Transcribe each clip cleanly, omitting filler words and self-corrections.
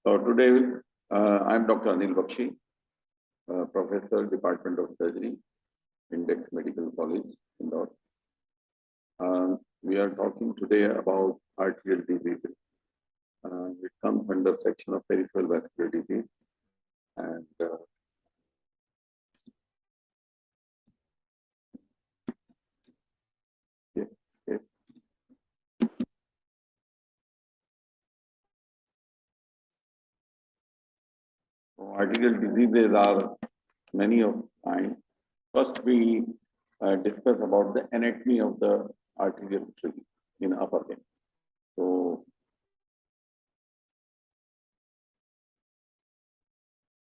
So today I'm Dr. Anil Baxi, Professor, Department of Surgery, Index Medical College, Indore. We are talking today about arterial diseases. It comes under section of peripheral vascular disease, and yes, yes. So arterial diseases are many of kind. First, we discuss about the anatomy of the arterial tree in upper limb. So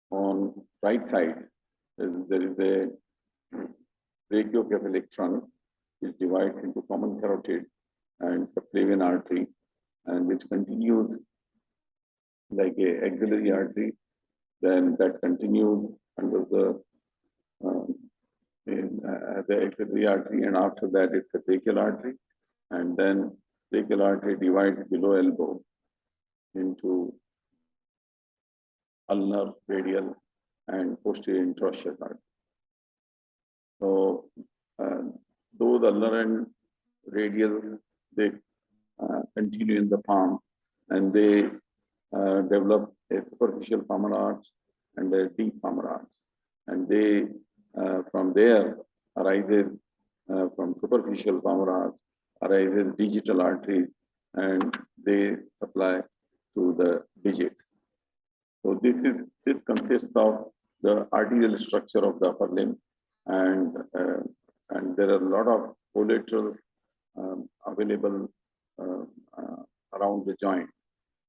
on right side, there is a brachiocephalic trunk which divides into common carotid and subclavian artery, and which continues like a axillary artery. Then that continues under the axillary artery, and after that it's a brachial artery, and then brachial artery divides below elbow into ulnar, radial, and posterior interosseous artery. So those ulnar and radials, they continue in the palm, and they develop a superficial palmar arch and a deep palmar arch, and they from there arises from superficial palmar arch arises digital arteries, and they supply to the digits. So this consists of the arterial structure of the upper limb, and there are a lot of collaterals available around the joint,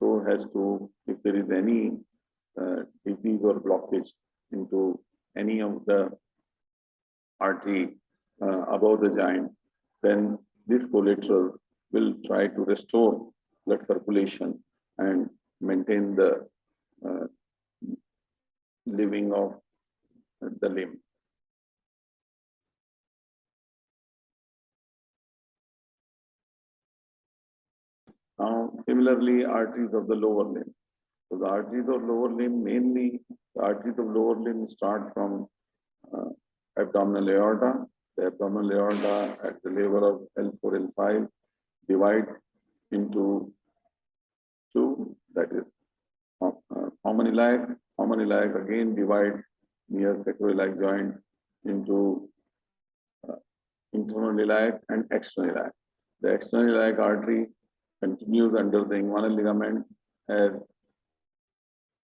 so as to, if there is any disease or blockage into any of the artery above the joint, then this collateral will try to restore blood circulation and maintain the living of the limb. Now, similarly, arteries of the lower limb. So the arteries of lower limb, mainly the arteries of lower limb start from abdominal aorta. The abdominal aorta at the level of L4, L5 divides into two, that is common iliac. Common iliac again divides near sacroiliac joints into internal iliac and external iliac. The external iliac artery continues under the inguinal ligament as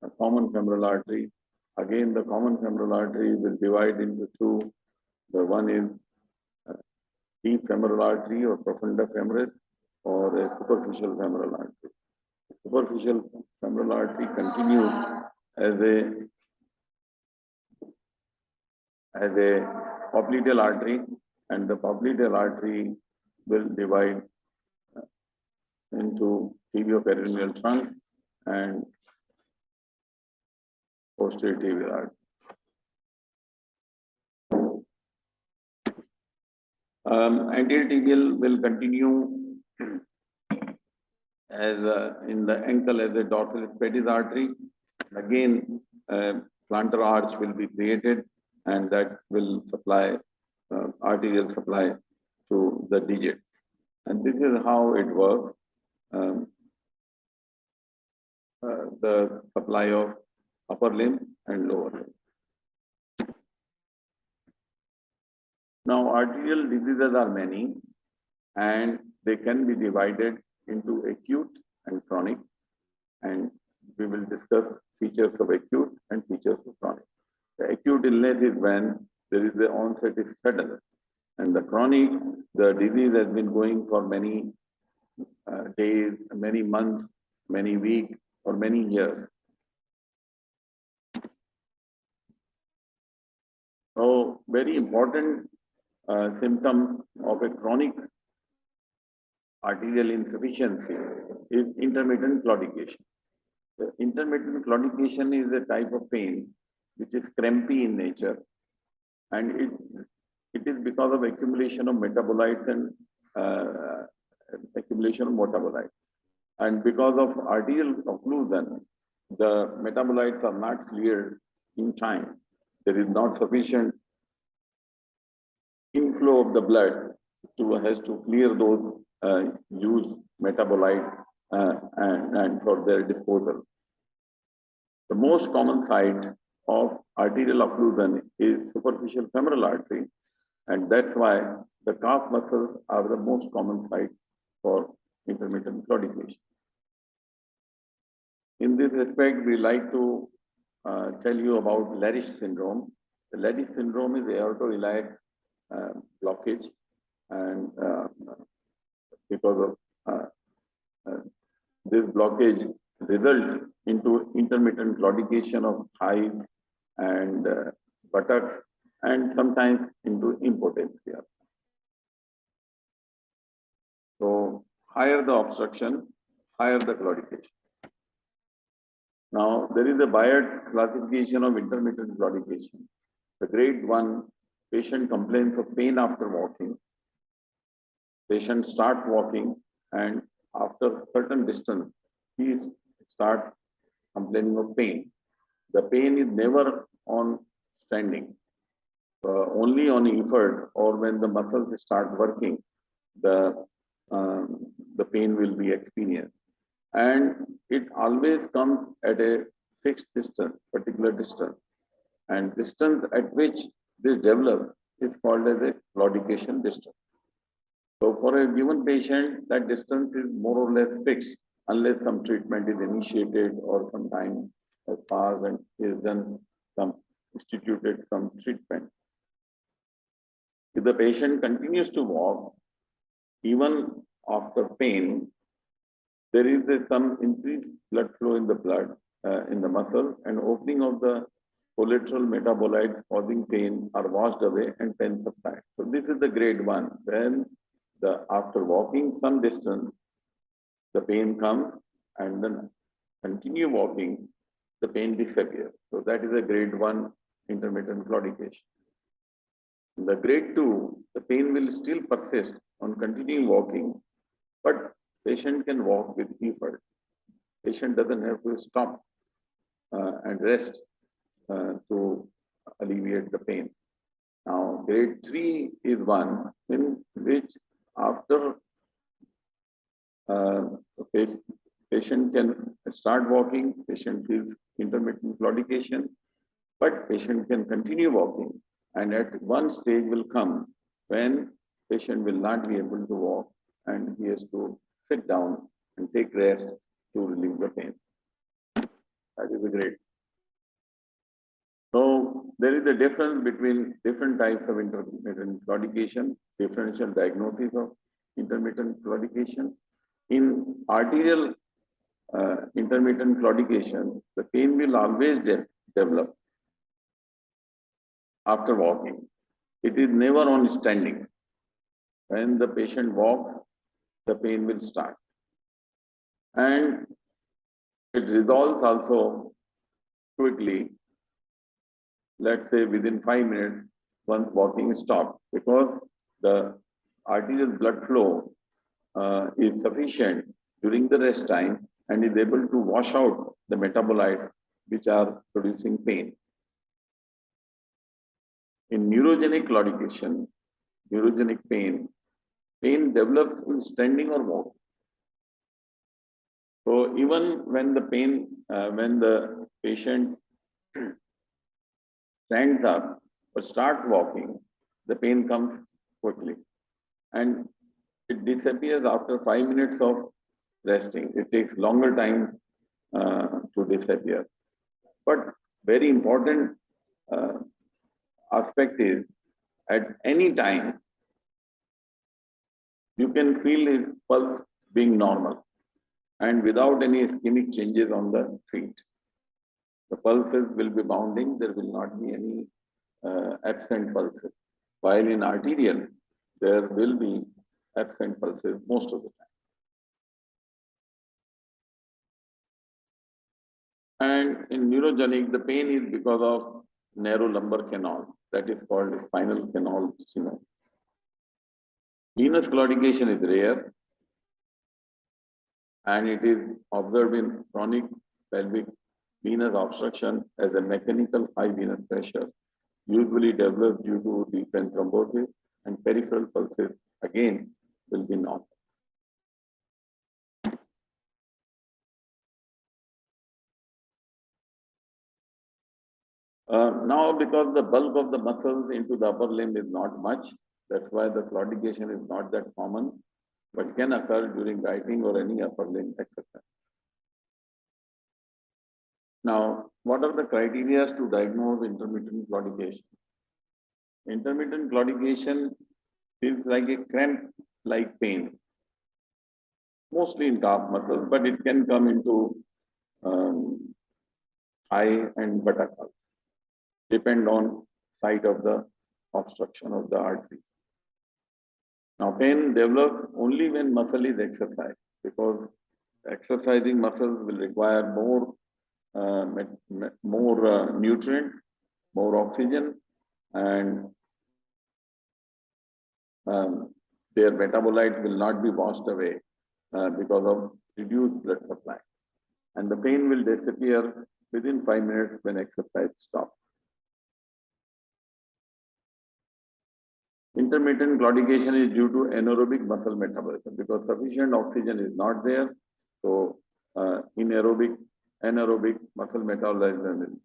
a common femoral artery. Again, the common femoral artery will divide into two. The one is deep femoral artery or profunda femoris, or a superficial femoral artery. The superficial femoral artery continues as a popliteal artery, and the popliteal artery will divide into tibio-peritoneal trunk and posterior tibial artery. Anterior tibial will continue as in the ankle as a dorsalis pedis artery. Again, plantar arch will be created, and that will supply arterial supply to the digits. And this is how it works. The supply of upper limb and lower limb. Now, arterial diseases are many, and they can be divided into acute and chronic, and we will discuss features of acute and features of chronic. The acute illness is when there is the onset is sudden, and the chronic, the disease has been going for many days, many months, many weeks, or many years. So, very important symptom of a chronic arterial insufficiency is intermittent claudication. The intermittent claudication is a type of pain which is crampy in nature, and it is because of accumulation of metabolites and accumulation of metabolites. And because of arterial occlusion, the metabolites are not cleared in time. There is not sufficient inflow of the blood has to clear those used metabolite and for their disposal. The most common site of arterial occlusion is superficial femoral artery, and that's why the calf muscles are the most common site for intermittent claudication. In this respect, we like to tell you about Larish syndrome. The Larish syndrome is aortoiliac blockage, and because of this blockage results into intermittent claudication of thighs and buttocks, and sometimes into impotency. So higher the obstruction, higher the claudication. Now there is a Bayard's classification of intermittent claudication. The grade 1, patient complains of pain after walking. Patient starts walking, and after certain distance, he starts complaining of pain. The pain is never on standing, only on effort or when the muscles start working, the pain will be experienced. And it always comes at a fixed distance, particular distance. And distance at which this develops is called as a claudication distance. So for a given patient, that distance is more or less fixed unless some treatment is initiated or some time has passed and is then instituted some treatment. If the patient continues to walk, even after pain, there is some increased blood flow in the blood, in the muscle, and opening of the collateral metabolites causing pain are washed away and pain subsides. So this is the grade 1. When after walking some distance, the pain comes, and then continue walking, the pain disappears. So that is a grade 1 intermittent claudication. In the grade 2, the pain will still persist on continuing walking, but patient can walk with effort. Patient doesn't have to stop and rest to alleviate the pain. Now, grade 3 is one in which after patient can start walking, patient feels intermittent claudication, but patient can continue walking, and at one stage will come when patient will not be able to walk and he has to sit down and take rest to relieve the pain. That is a great. So there is a difference between different types of intermittent claudication, differential diagnosis of intermittent claudication. In arterial intermittent claudication, the pain will always develop after walking. It is never on standing. When the patient walks, the pain will start. And it resolves also quickly, let's say within 5 minutes, once walking stops, because the arterial blood flow is sufficient during the rest time and is able to wash out the metabolites which are producing pain. In neurogenic claudication, neurogenic pain develops in standing or walking. So even when the pain, when the patient stands up or starts walking, the pain comes quickly. And it disappears after 5 minutes of resting. It takes longer time to disappear. But very important aspect is, at any time, you can feel his pulse being normal and without any ischemic changes on the feet. The pulses will be bounding, there will not be any absent pulses. While in arterial, there will be absent pulses most of the time. And in neurogenic, the pain is because of narrow lumbar canal, that is called spinal canal stenosis. Venous claudication is rare, and it is observed in chronic pelvic venous obstruction as a mechanical high venous pressure usually develops due to deep vein thrombosis, and peripheral pulses again will be normal. Now, because the bulk of the muscles into the upper limb is not much, that's why the claudication is not that common, but can occur during writing or any upper limb exercise. Now, what are the criteria to diagnose intermittent claudication? Intermittent claudication feels like a cramp-like pain, mostly in calf muscles, but it can come into thigh and buttock also, depend on site of the obstruction of the arteries. Now, pain develops only when muscle is exercised, because exercising muscles will require more nutrients, more oxygen, and their metabolites will not be washed away because of reduced blood supply. And the pain will disappear within 5 minutes when exercise stops. Intermittent claudication is due to anaerobic muscle metabolism because sufficient oxygen is not there. So, anaerobic muscle metabolism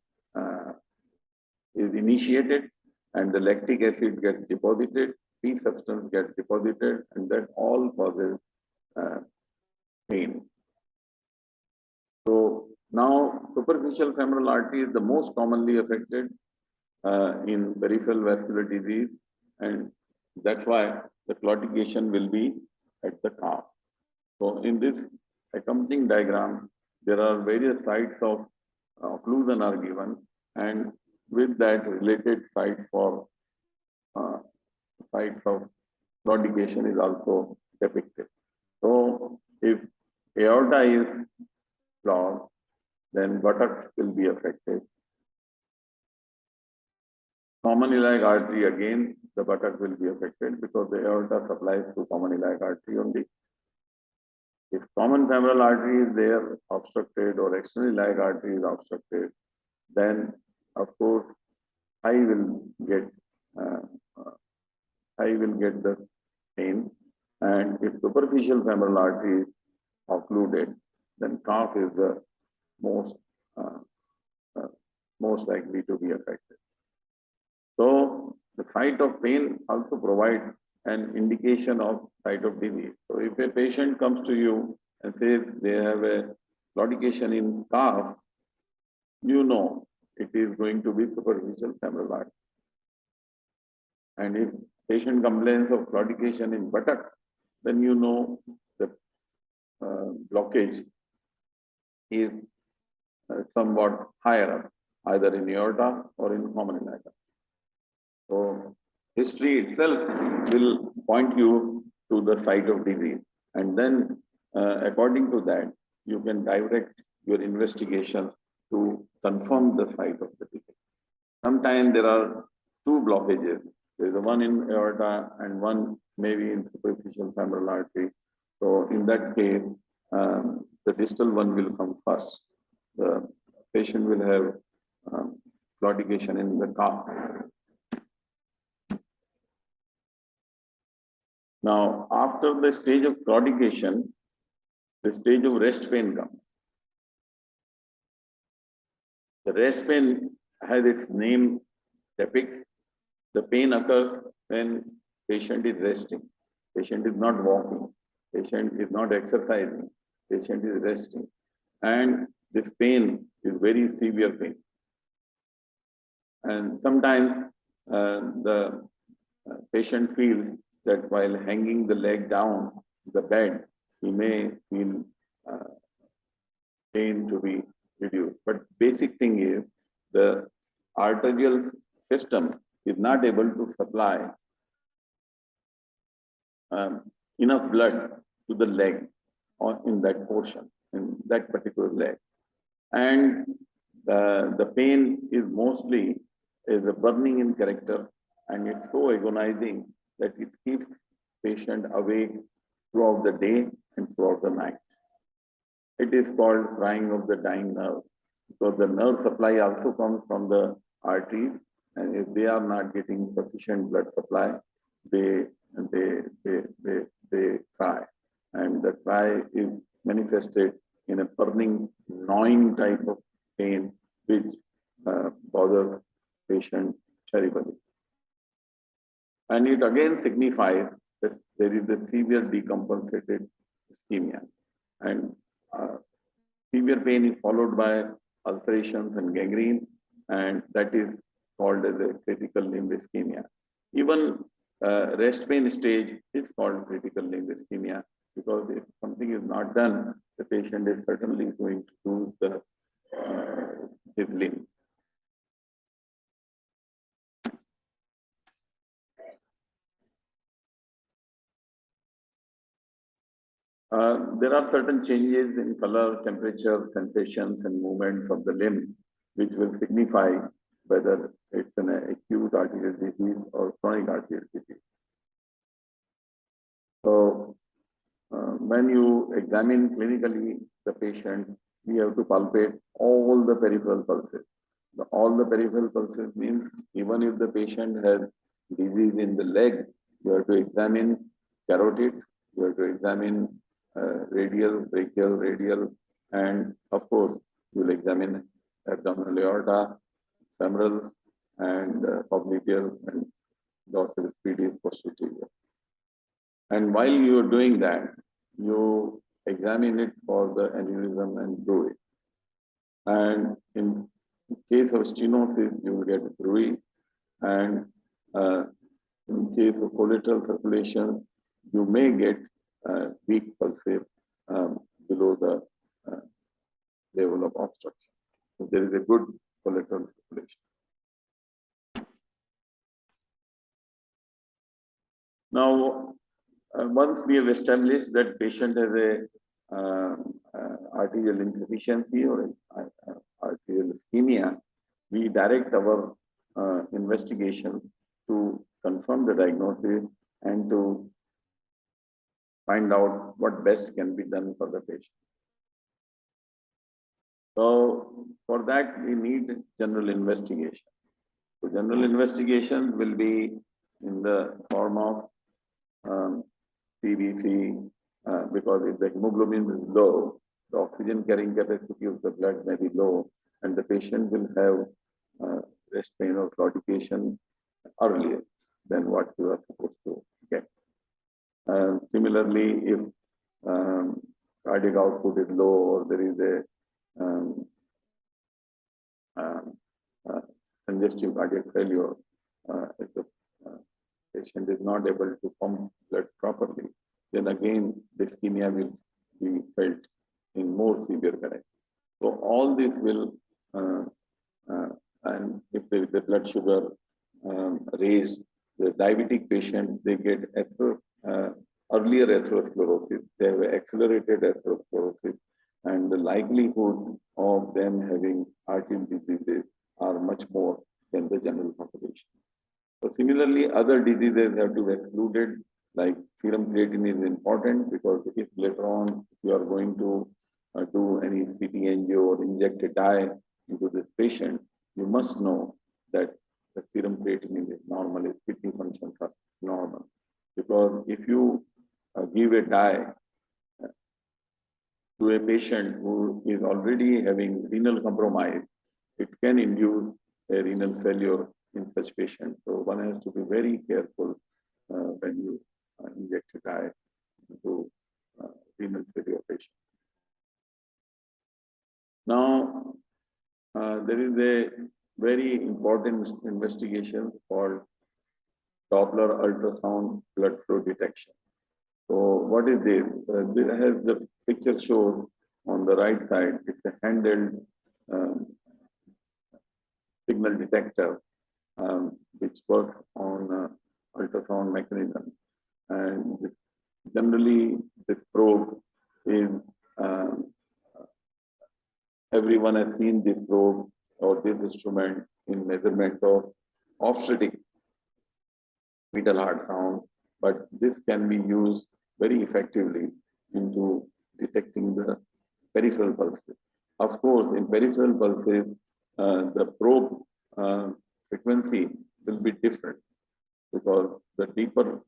is initiated, and the lactic acid gets deposited, P substance gets deposited, and that all causes pain. So now superficial femoral artery is the most commonly affected in peripheral vascular disease, and that's why the claudication will be at the calf. So in this accompanying diagram, there are various sites of occlusion are given, and with that related sites for sites of claudication is also depicted. So if aorta is clogged, then buttocks will be affected. Common iliac artery, again, the buttock will be affected because the aorta supplies to common iliac artery only. If common femoral artery is there obstructed or external iliac artery is obstructed, then of course thigh will get the pain, and if superficial femoral artery is occluded, then calf is the most likely to be affected. So the site of pain also provides an indication of site of disease. So if a patient comes to you and says they have a claudication in calf, you know it is going to be superficial femoral artery. And if patient complains of claudication in buttock, then you know the blockage is somewhat higher up, either in aorta or in common iliac. So history itself will point you to the site of disease, and then according to that, you can direct your investigation to confirm the site of the disease. Sometimes there are two blockages. There is one in aorta and one maybe in superficial femoral artery. So in that case, the distal one will come first. The patient will have claudication in the calf. Now, after the stage of claudication, the stage of rest pain comes. The rest pain, has its name depicts, the pain occurs when patient is resting, patient is not walking, patient is not exercising, patient is resting. And this pain is very severe pain. And sometimes the patient feels that while hanging the leg down the bed, he may feel pain to be reduced. But basic thing is the arterial system is not able to supply enough blood to the leg or in that portion, in that particular leg. And the pain is mostly a burning in character, and it's so agonizing that it keeps patient awake throughout the day and throughout the night. It is called crying of the dying nerve. because the nerve supply also comes from the arteries, and if they are not getting sufficient blood supply, they they they they, they cry, and the cry is manifested in a burning, gnawing type of pain, which bothers patient terribly. And it again signifies that there is a severe decompensated ischemia. And severe pain is followed by ulcerations and gangrene, and that is called as a critical limb ischemia. Even rest pain stage is called critical limb ischemia, because if something is not done, the patient is certainly going to lose his limb. There are certain changes in color, temperature, sensations, and movements of the limb, which will signify whether it's an acute arterial disease or chronic arterial disease. So, when you examine clinically the patient, we have to palpate all the peripheral pulses. All the peripheral pulses means even if the patient has disease in the leg, you have to examine carotids, you have to examine radial, brachial, radial, and of course, you will examine abdominal aorta, femorals, and popliteal, and dorsal pedis posterior. And while you are doing that, you examine it for the aneurysm and bruit. And in case of stenosis, you will get bruit, and in case of collateral circulation, you may get weak pulses below the level of obstruction. So there is a good collateral circulation. Now, once we have established that patient has a arterial insufficiency or arterial ischemia, we direct our investigation to confirm the diagnosis and to find out what best can be done for the patient. So for that, we need general investigation. So general investigation will be in the form of CBC, because if the hemoglobin is low, the oxygen carrying capacity of the blood may be low, and the patient will have rest pain or claudication earlier than what you are supposed to get. Similarly, if cardiac output is low or there is a congestive cardiac failure, if the patient is not able to pump blood properly, then again the ischemia will be felt in more severe condition. So all this will, and if there is a blood sugar raised, the diabetic patient, they get earlier atherosclerosis, they have accelerated atherosclerosis, and the likelihood of them having arterial diseases are much more than the general population. So similarly, other diseases have to be excluded, like serum creatinine is important, because if later on you are going to do any CT angio or inject a dye into this patient, you must know that the serum creatinine is normal, its kidney functions are normal. Because if you give a dye to a patient who is already having renal compromise, it can induce a renal failure in such patients. So one has to be very careful when you inject a dye into renal failure patient. Now, there is a very important investigation called Doppler ultrasound blood flow detection. So what is this? This has the picture shows on the right side. It's a handheld signal detector which works on ultrasound mechanism. And generally, this probe is everyone has seen this probe or this instrument in measurement of obstetric fetal heart sound, but this can be used very effectively into detecting the peripheral pulses. Of course, in peripheral pulses, the probe frequency will be different because the deeper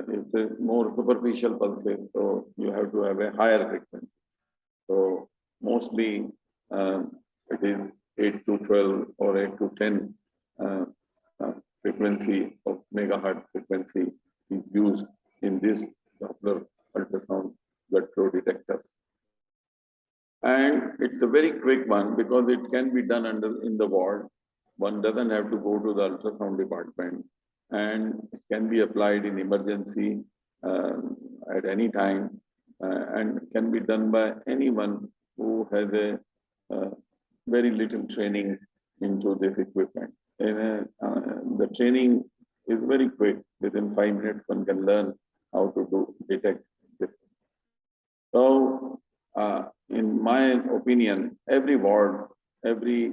it's a more superficial pulses, so you have to have a higher frequency. So mostly it is 8 to 12 or 8 to 10 uh, frequency of megahertz frequency is used in this Doppler ultrasound blood flow detectors. And it's a very quick one because it can be done in the ward. One doesn't have to go to the ultrasound department, and it can be applied in emergency at any time, and can be done by anyone who has a very little training into this equipment. And the training is very quick. Within 5 minutes, one can learn how to detect this. So, in my opinion, every ward, every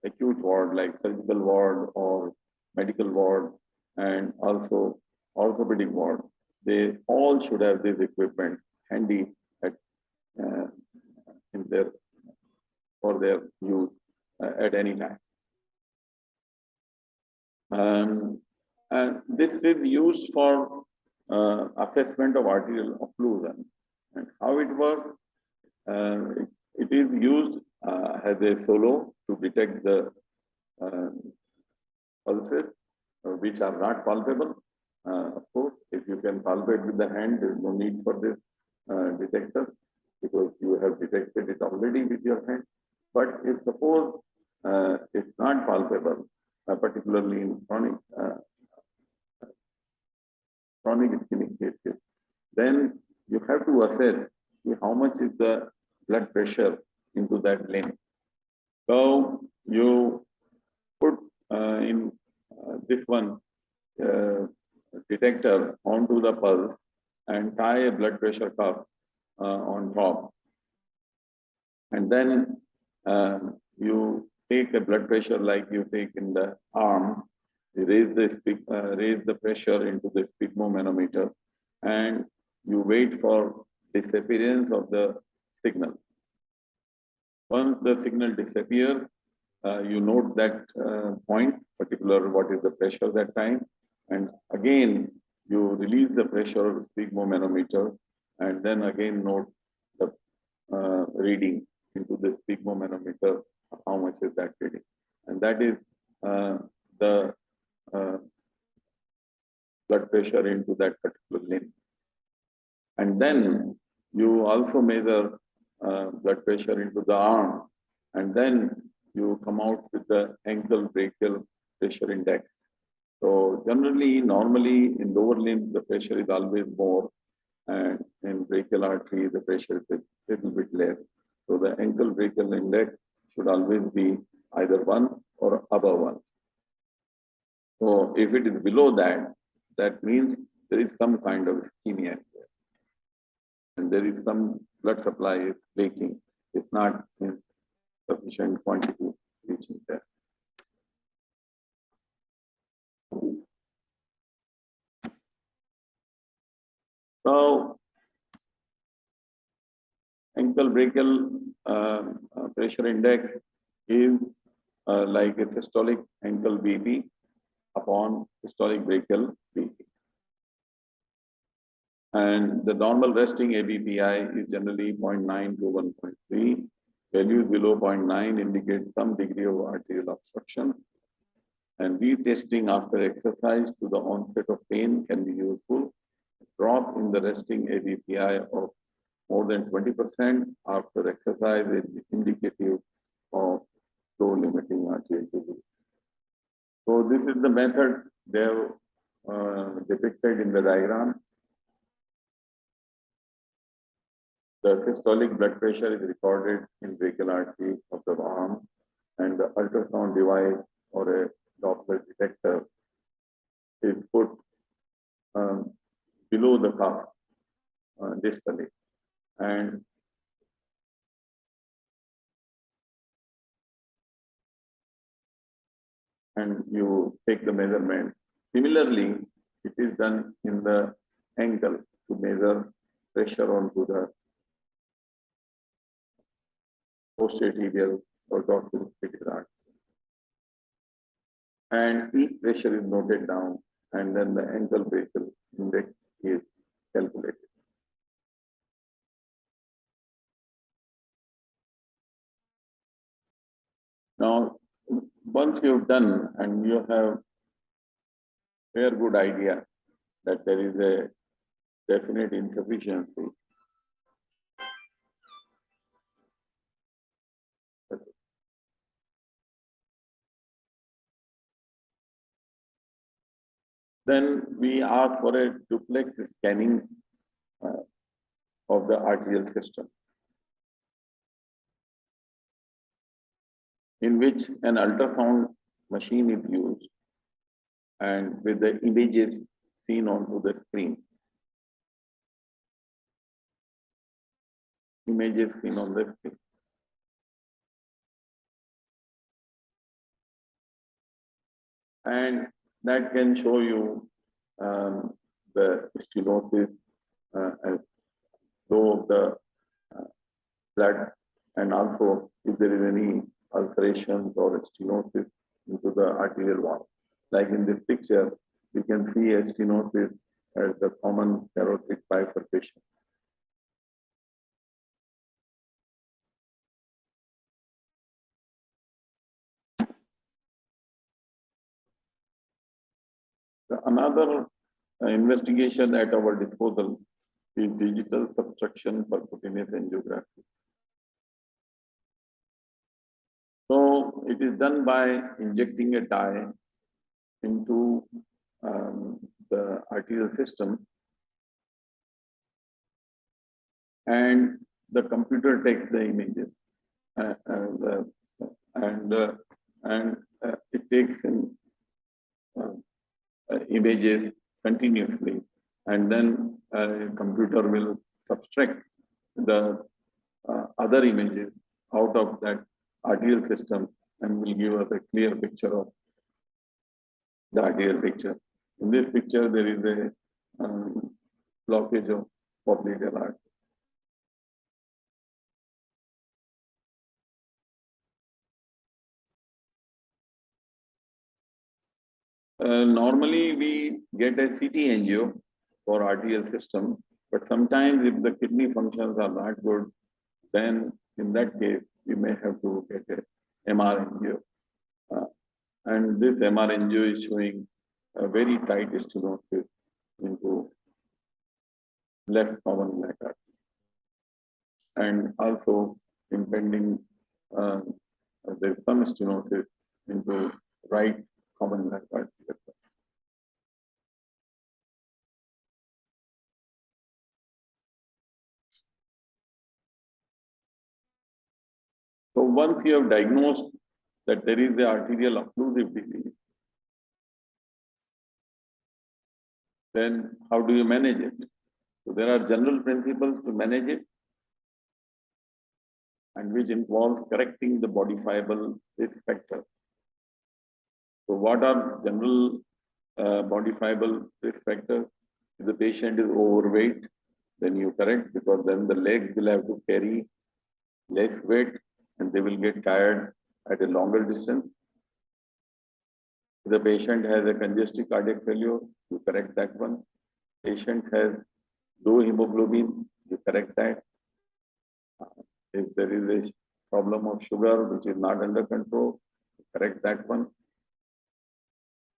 acute ward like surgical ward or medical ward and also orthopedic ward, they all should have this equipment handy at, uh, in their for their use at any time. And this is used for assessment of arterial occlusion. And how it works, it is used as a solo to detect the pulses which are not palpable. Of course, if you can palpate with the hand, there is no need for this detector because you have detected it already with your hand. But if suppose it's not palpable, particularly in chronic ischemic cases, then you have to assess how much is the blood pressure into that limb. So you put in this one detector onto the pulse and tie a blood pressure cuff on top. And then you take a blood pressure like you take in the arm, you raise the pressure into the sphygmomanometer, and you wait for disappearance of the signal. Once the signal disappears, you note that point, particular what is the pressure that time, and again you release the pressure of the sphygmomanometer, and then again note the reading into the sphygmomanometer, how much is that reading, and that is the blood pressure into that particular limb. And then you also measure blood pressure into the arm, and then you come out with the ankle brachial pressure index. So generally, normally in lower limb, the pressure is always more, and in brachial artery, the pressure is a little bit less. So the ankle brachial index should always be either 1 or above 1. So if it is below that, that means there is some kind of ischemia there. And there is some blood supply is leaking. It's not in sufficient quantity reaching there. So ankle brachial pressure index is like a systolic ankle BP upon systolic brachial BP. And the normal resting ABPI is generally 0.9 to 1.3. Values below 0.9 indicate some degree of arterial obstruction. And retesting after exercise to the onset of pain can be useful. Drop in the resting ABPI of more than 20% after exercise is indicative of flow limiting arterial disease. So this is the method they have depicted in the diagram. The systolic blood pressure is recorded in brachial artery of the arm, and the ultrasound device or a Doppler detector is put below the cuff distally, and you take the measurement. Similarly, it is done in the ankle to measure pressure onto the post-arterial or dorsal arterial, and each pressure is noted down, and then the ankle pressure index is calculated. Now, once you've done and you have a good idea that there is a definite insufficiency, then we ask for a duplex scanning of the arterial system, in which an ultrasound machine is used and with the images seen onto the screen. Images seen on the screen. And that can show you the stenosis and flow of the blood, and also if there is any ulcerations or stenosis into the arterial wall. Like in this picture, you can see a stenosis as the common carotid bifurcation. Another investigation at our disposal is digital subtraction percutaneous angiography. So it is done by injecting a dye into the arterial system, and the computer takes the images and it takes in images continuously, and then a computer will subtract the other images out of that arterial system and will give us a clear picture of the arterial picture. In this picture, there is a blockage of popliteal artery. Normally, we get a CT angio for arterial system, but sometimes if the kidney functions are not good, then in that case, we may have to get a MR angio. And this MR angio is showing a very tight stenosis into left common iliac artery, and also impending there is some stenosis into right common iliac artery. So once you have diagnosed that there is the arterial occlusive disease, then how do you manage it? So there are general principles to manage it, and which involves correcting the modifiable risk factors. So what are general modifiable risk factors? If the patient is overweight, then you correct, because then the legs will have to carry less weight and they will get tired at a longer distance. If the patient has a congestive cardiac failure, you correct that one. Patient has low hemoglobin, you correct that. If there is a problem of sugar which is not under control, you correct that one.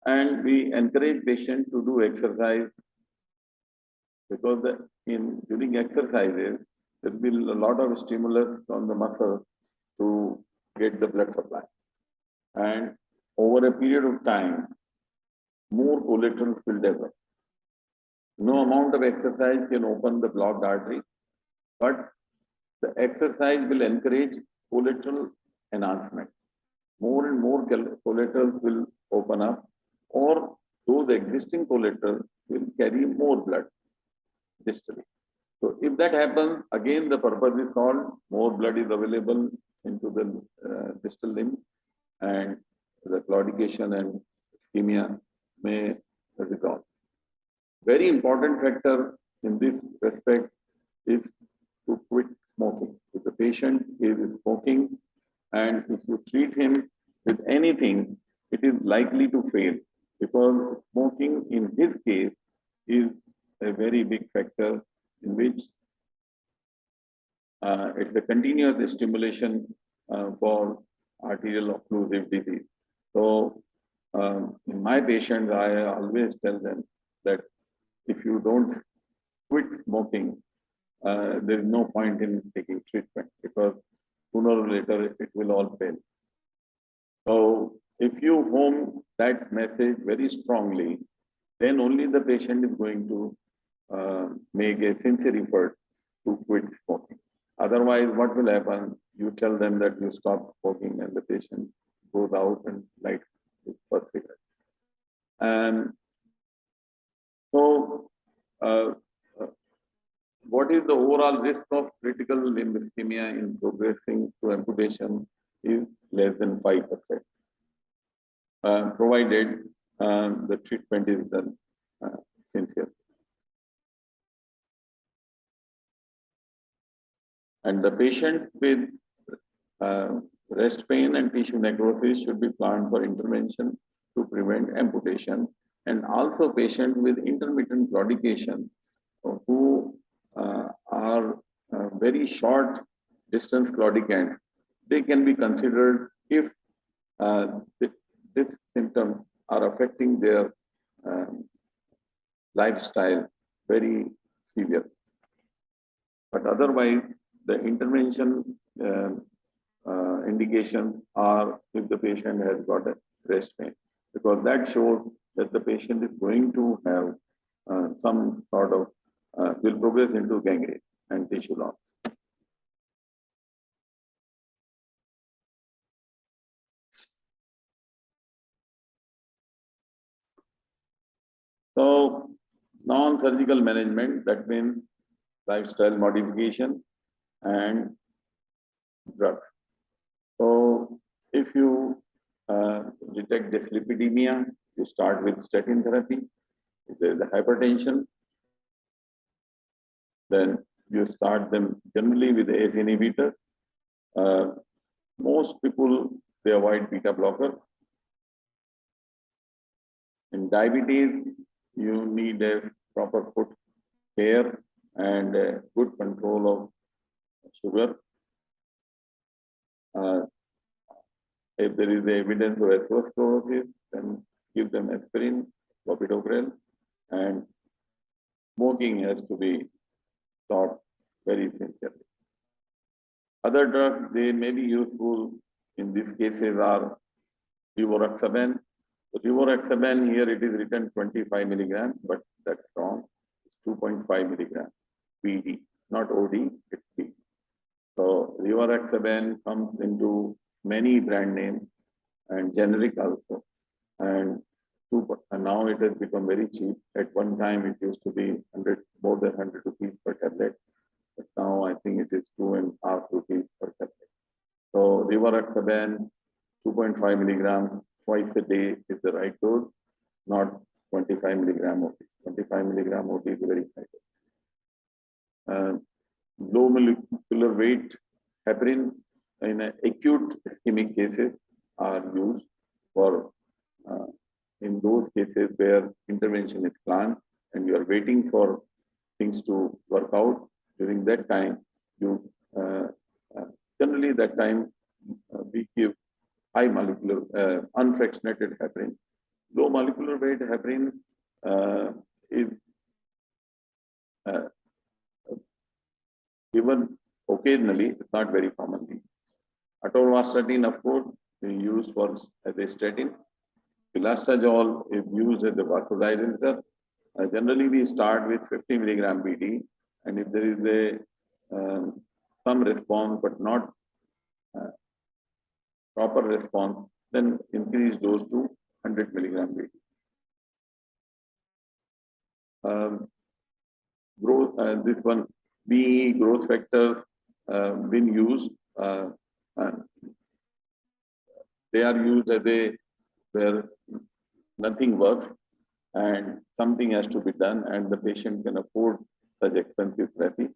And we encourage patient to do exercise, because during exercises there will be a lot of stimulus on the muscle to get the blood supply, and over a period of time more collaterals will develop. No amount of exercise can open the blocked artery, but the exercise will encourage collateral enhancement. More and more collaterals will open up, or those existing collaterals will carry more blood distally. So if that happens, again the purpose is solved, more blood is available into the distal limb, and the claudication and ischemia may resolve. Very important factor in this respect is to quit smoking. If the patient is smoking and if you treat him with anything, it is likely to fail because smoking in his case is a very big factor in which it's a continuous stimulation for arterial occlusive disease. So, in my patients, I always tell them that if you don't quit smoking, there is no point in taking treatment because sooner or later it will all fail. So, if you home that message very strongly, then only the patient is going to make a sincere effort to quit smoking. Otherwise, what will happen? You tell them that you stop smoking, and the patient goes out and lights his first cigarette. And so, uh, uh, what is the overall risk of critical limb ischemia in progressing to amputation is less than 5%, provided the treatment is done sincerely. And the patient with rest pain and tissue necrosis should be planned for intervention to prevent amputation. And also patients with intermittent claudication who are very short distance claudicant, they can be considered if this symptoms are affecting their lifestyle very severe. But otherwise, the intervention indications are if the patient has got a rest pain, because that shows that the patient is going to have some sort of will progress into gangrene and tissue loss. So, non-surgical management, that means lifestyle modification and drugs. So, if you detect dyslipidemia, you start with statin therapy. If there is a hypertension, then you start them generally with ACE inhibitor. Most people, they avoid beta blocker. In diabetes, you need a proper foot care and a good control of sugar. If there is evidence of atherosclerosis, then give them aspirin, clopidogrel, and smoking has to be stopped very sincerely. Other drugs, they may be useful in these cases are rivaroxaban. So rivaroxaban, here it is written 25 milligrams, but that's wrong. It's 2.5 milligrams PD, not OD, it's P. So rivaroxaban comes into many brand names and generic also. And now it has become very cheap. At one time it used to be more than 100 rupees per tablet. But now I think it is 2.5 rupees per tablet. So rivaroxaban 2.5 milligrams twice a day is the right dose, not 25 milligram OD. 25 milligram OD is very high dose. Low molecular weight heparin in acute ischemic cases are used for in those cases where intervention is planned and you are waiting for things to work out. During that time, you generally that time we give high molecular unfractionated heparin. Low molecular weight heparin is given occasionally, it's not very commonly. Atorvastatin, of course, is used for as a statin. Filastazole is used as a vasodilator. Generally, we start with 50 milligram BD, and if there is a some response but not proper response, then increase dose to 100 milligram BD. This one, BE growth factors been used. They are used as a where nothing works and something has to be done, and the patient can afford such expensive therapy.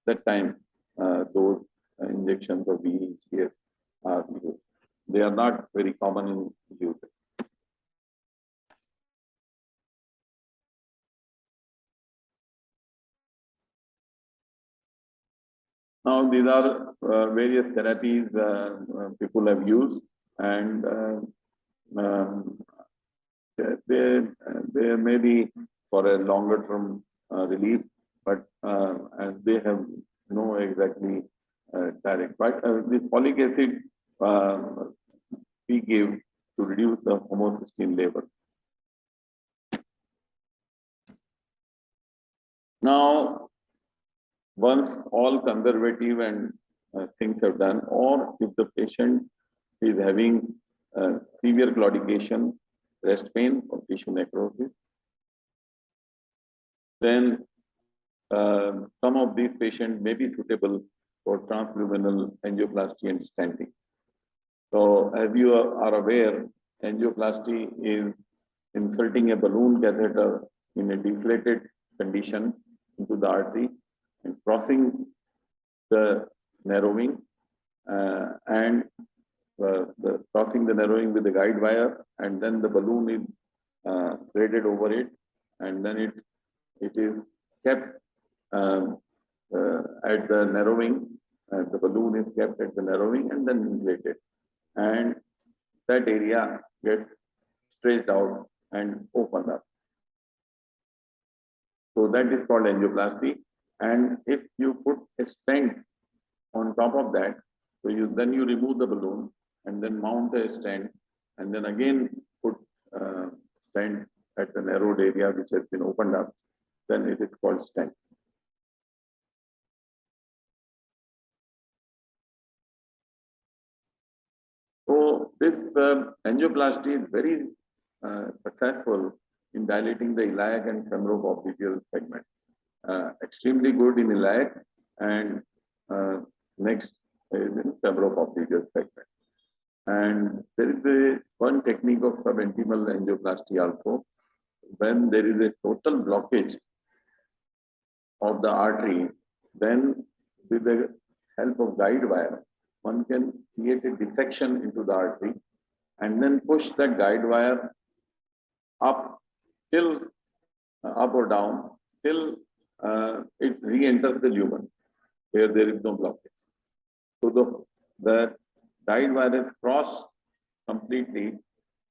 That time those injections of VEGF are used. They are not very common in use. Now, these are various therapies people have used, and um, they may be for a longer term relief, but they have no exactly direct. But the folic acid we give to reduce the homocysteine level. Now, once all conservative and things are done, or if the patient is having severe claudication, breast pain, or tissue necrosis, then some of these patients may be suitable for transluminal angioplasty and stenting. So, as you are aware, angioplasty is inserting a balloon catheter in a deflated condition into the artery and crossing the narrowing and crossing the narrowing with the guide wire, and then the balloon is threaded over it, and then it is kept at the narrowing. The balloon is kept at the narrowing and then inflated, and that area gets stretched out and opened up. So that is called angioplasty. And if you put a stent on top of that, so then you remove the balloon and then mount a stent, and then again put stent at the narrowed area which has been opened up, then it is called stent. So this angioplasty is very successful in dilating the iliac and femoropopliteal segment. Extremely good in iliac, and next is in femoropopliteal segment. And there is one technique of subintimal angioplasty also, when there is a total blockage of the artery, then with the help of guide wire, one can create a dissection into the artery and then push that guide wire up till up or down till it re-enters the lumen where there is no blockage. So the guide wire is crossed completely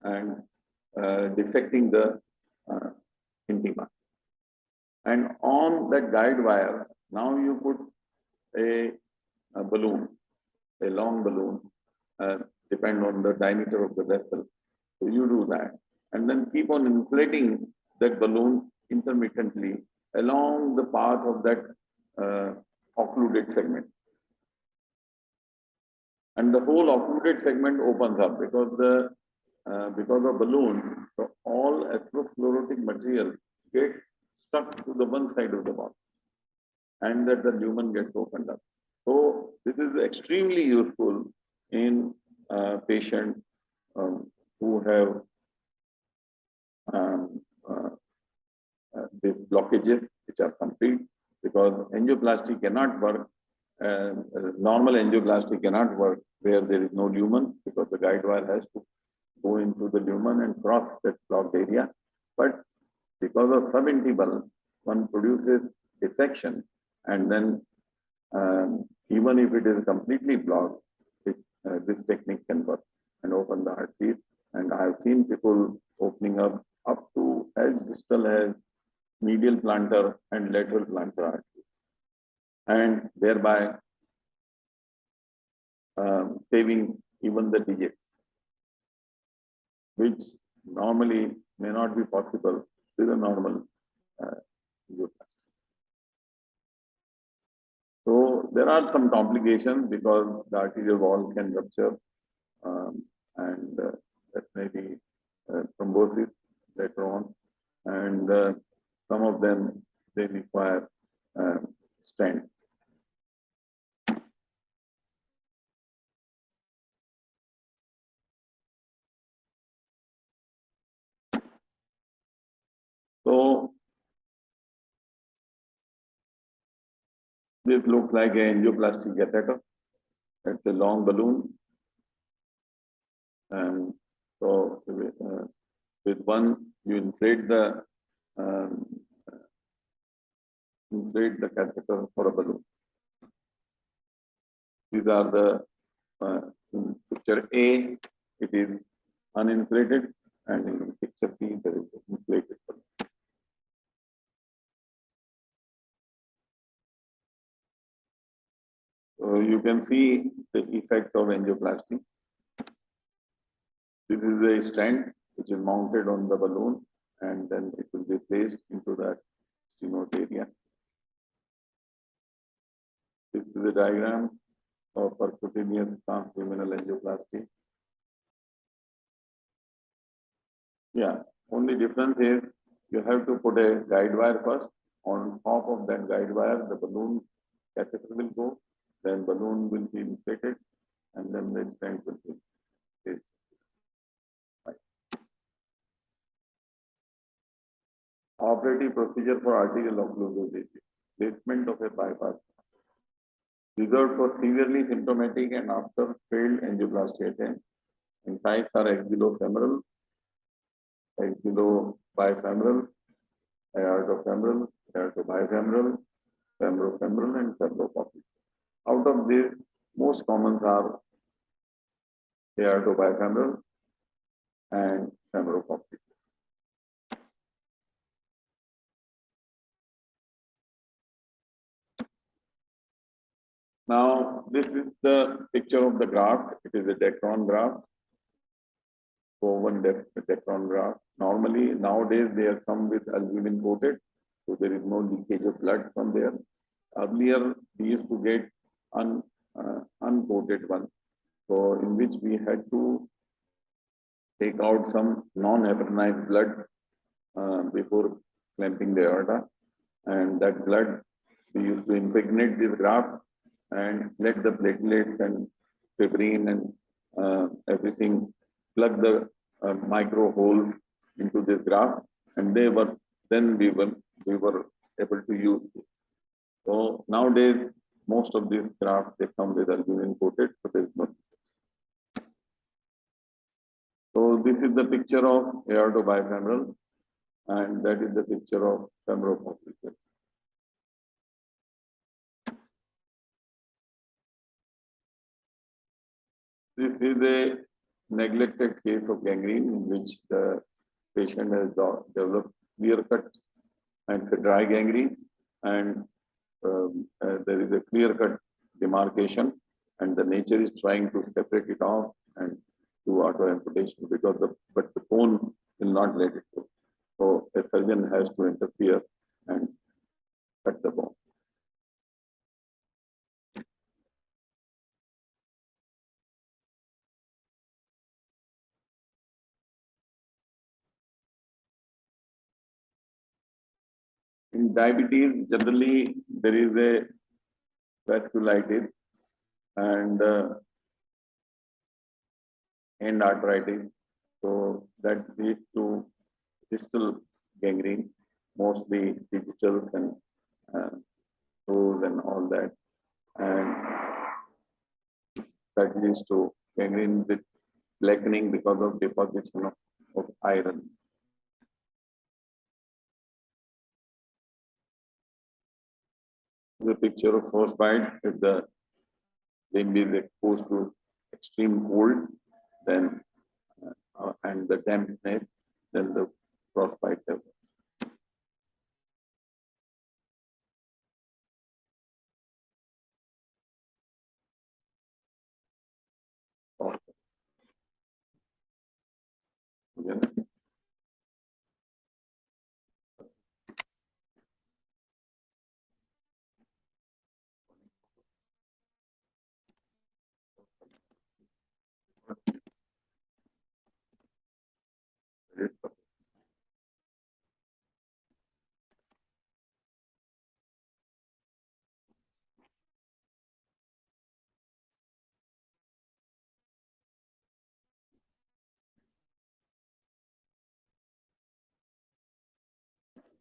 and dissecting the intima. And on that guide wire, now you put a balloon, a long balloon, depend on the diameter of the vessel. So you do that, and then keep on inflating that balloon intermittently along the path of that occluded segment. And the whole occluded segment opens up because of balloon, so all atherosclerotic material gets stuck to the one side of the body, and that the lumen gets opened up. So this is extremely useful in patients who have these blockages which are complete, because angioplasty cannot work. Normal angioplasty cannot work where there is no lumen, because the guide wire has to go into the lumen and cross that blocked area. But because of subintimal, one produces dissection, and then even if it is completely blocked, this technique can work and open the arteries. And I have seen people opening up to as distal as medial plantar and lateral plantar arteries, and thereby saving even the digits, which normally may not be possible with a normal angioplasty. So there are some complications because the arterial wall can rupture, and that may be thrombosis later on, and some of them they require stent. So This looks like an angioplasty catheter. It's a long balloon, and so with one you um, inflate the catheter for a balloon. These are the in picture A, it is uninflated, and in picture B, there is inflated balloon. So you can see the effect of angioplasty. This is a stent which is mounted on the balloon, and then it will be placed into that stenoid area. This is a diagram of percutaneous transluminal angioplasty. Yeah, only difference is you have to put a guide wire first. On top of that guide wire, the balloon catheter will go, then balloon will be inflated, and then the stent will be placed. Right. Operative procedure for arterial occlusive placement of a bypass. Reserved for severely symptomatic and after failed angioplasty attempt. And types are axillofemoral, axillobifemoral, aortofemoral, aortobifemoral, femorofemoral, and femoropopliteal. Out of these, most common are aortobifemoral and femoropopliteal. Now, this is the picture of the graft. It is a Dacron graft, woven Dacron graft. Normally, nowadays, they are come with albumin coated, so there is no leakage of blood from there. Earlier, we used to get uncoated one, so in which we had to take out some non-heparinized blood before clamping the aorta, and that blood we used to impregnate this graft and let the platelets and fibrin and everything plug the micro holes into this graft, and we were able to use it. So nowadays, most of these grafts they come with albumin coated, so there is no. So this is the picture of aortobifemoral, and that is the picture of femoropopliteal. This is a neglected case of gangrene in which the patient has developed clear cut and it's a dry gangrene, and there is a clear cut demarcation, and the nature is trying to separate it off and do auto amputation because but the bone will not let it go. So a surgeon has to interfere and cut the bone. In diabetes, generally there is a vasculitis and arteritis. So that leads to distal gangrene, mostly digital and toes and all that, and that leads to gangrene with blackening because of deposition of iron. The picture of frostbite, if the limb is exposed to extreme cold, then and the dampness, then the frostbite develops.